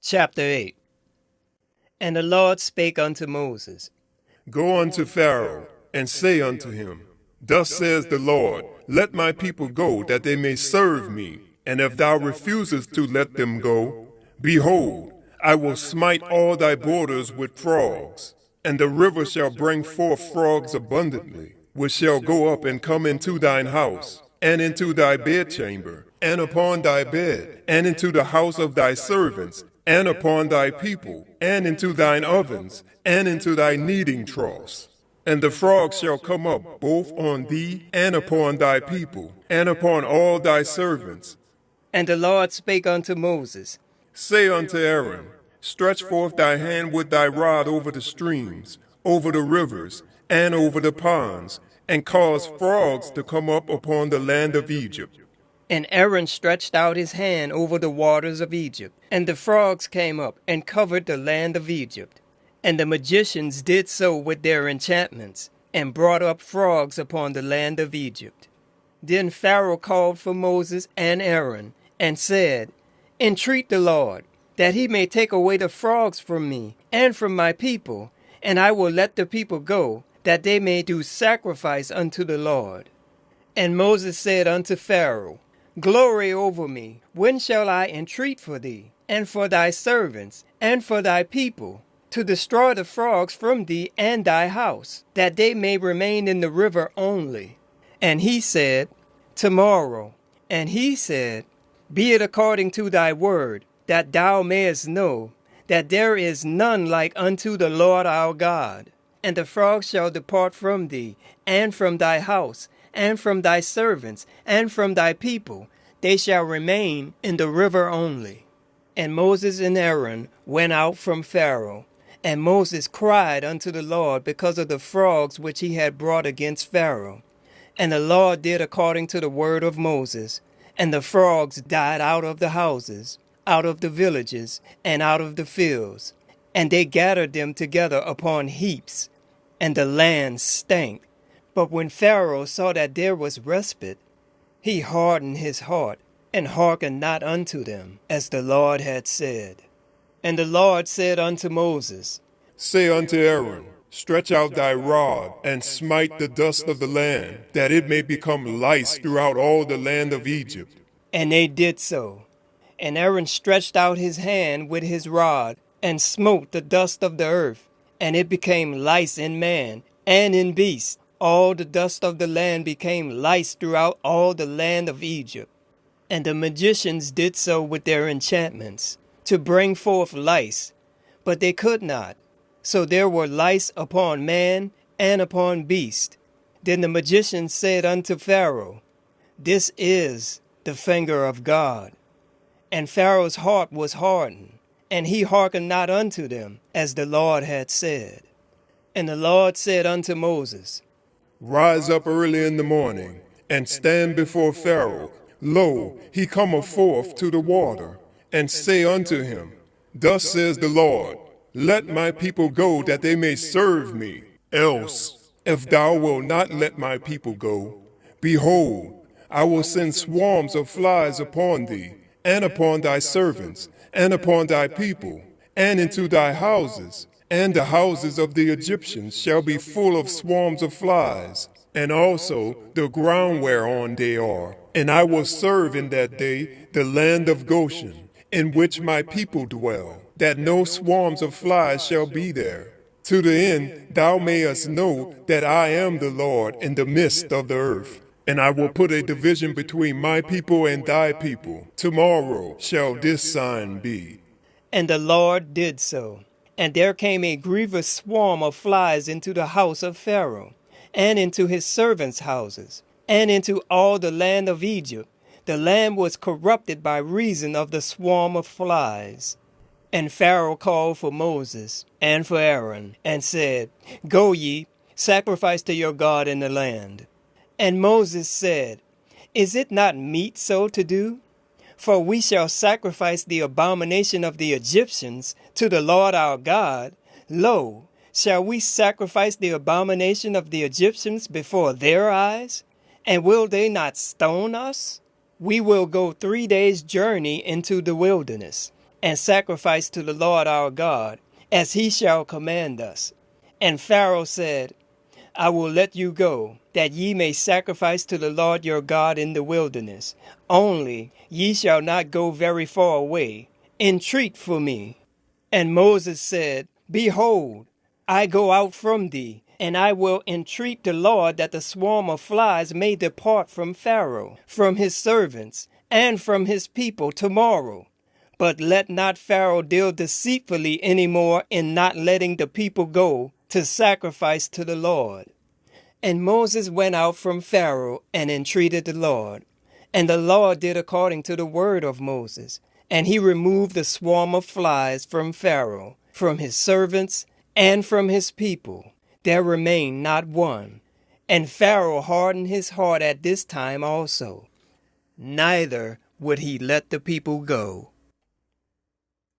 Chapter 8. And the Lord spake unto Moses. Go unto Pharaoh, and say unto him, Thus says the Lord, Let my people go, that they may serve me. And if thou refusest to let them go, behold, I will smite all thy borders with frogs. And the river shall bring forth frogs abundantly, which shall go up and come into thine house, and into thy bedchamber, and upon thy bed, and into the house of thy servants, and upon thy people, and into thine ovens, and into thy kneading troughs. And the frogs shall come up both on thee, and upon thy people, and upon all thy servants. And the Lord spake unto Moses. Say unto Aaron, Stretch forth thy hand with thy rod over the streams, over the rivers, and over the ponds, and cause frogs to come up upon the land of Egypt. And Aaron stretched out his hand over the waters of Egypt, and the frogs came up and covered the land of Egypt. And the magicians did so with their enchantments, and brought up frogs upon the land of Egypt. Then Pharaoh called for Moses and Aaron, and said, Entreat the Lord, that he may take away the frogs from me, and from my people, and I will let the people go, that they may do sacrifice unto the Lord. And Moses said unto Pharaoh, Glory over me, when shall I entreat for thee, and for thy servants, and for thy people, to destroy the frogs from thee and thy house, that they may remain in the river only? And he said, Tomorrow. And he said, Be it according to thy word, that thou mayest know that there is none like unto the Lord our God. And the frogs shall depart from thee, and from thy house, and from thy servants, and from thy people. They shall remain in the river only. And Moses and Aaron went out from Pharaoh. And Moses cried unto the Lord because of the frogs which he had brought against Pharaoh. And the Lord did according to the word of Moses. And the frogs died out of the houses, out of the villages, and out of the fields. And they gathered them together upon heaps, and the land stank. But when Pharaoh saw that there was respite, he hardened his heart, and hearkened not unto them, as the Lord had said. And the Lord said unto Moses, Say unto Aaron, Stretch out thy rod, and smite the dust of the land, that it may become lice throughout all the land of Egypt. And they did so. And Aaron stretched out his hand with his rod, and smote the dust of the earth, and it became lice in man, and in beast. All the dust of the land became lice throughout all the land of Egypt. And the magicians did so with their enchantments, to bring forth lice, but they could not. So there were lice upon man and upon beast. Then the magicians said unto Pharaoh, This is the finger of God. And Pharaoh's heart was hardened, and he hearkened not unto them, as the Lord had said. And the Lord said unto Moses, Rise up early in the morning, and stand before Pharaoh. Lo, he cometh forth to the water. And say unto him, Thus says the Lord, Let my people go, that they may serve me. Else, if thou wilt not let my people go, behold, I will send swarms of flies upon thee, and upon thy servants, and upon thy people, and into thy houses. And the houses of the Egyptians shall be full of swarms of flies, and also the ground whereon they are. And I will serve in that day the land of Goshen, in which my people dwell, that no swarms of flies shall be there, to the end thou mayest know that I am the Lord in the midst of the earth. And I will put a division between my people and thy people. Tomorrow shall this sign be. And the Lord did so. And there came a grievous swarm of flies into the house of Pharaoh, and into his servants' houses, and into all the land of Egypt. The land was corrupted by reason of the swarm of flies. And Pharaoh called for Moses and for Aaron, and said, Go ye, sacrifice to your God in the land. And Moses said, Is it not meet so to do? For we shall sacrifice the abomination of the Egyptians to the Lord our God. Lo, shall we sacrifice the abomination of the Egyptians before their eyes? And will they not stone us? We will go 3 days' journey into the wilderness. and sacrifice to the Lord our God, as he shall command us. And Pharaoh said, I will let you go, that ye may sacrifice to the Lord your God in the wilderness. Only ye shall not go very far away. Entreat for me. And Moses said, Behold, I go out from thee, and I will entreat the Lord that the swarm of flies may depart from Pharaoh, from his servants, and from his people tomorrow. But let not Pharaoh deal deceitfully any more in not letting the people go to sacrifice to the Lord. And Moses went out from Pharaoh and entreated the Lord. And the Lord did according to the word of Moses. And he removed the swarm of flies from Pharaoh, from his servants, and from his people. There remained not one. And Pharaoh hardened his heart at this time also. Neither would he let the people go.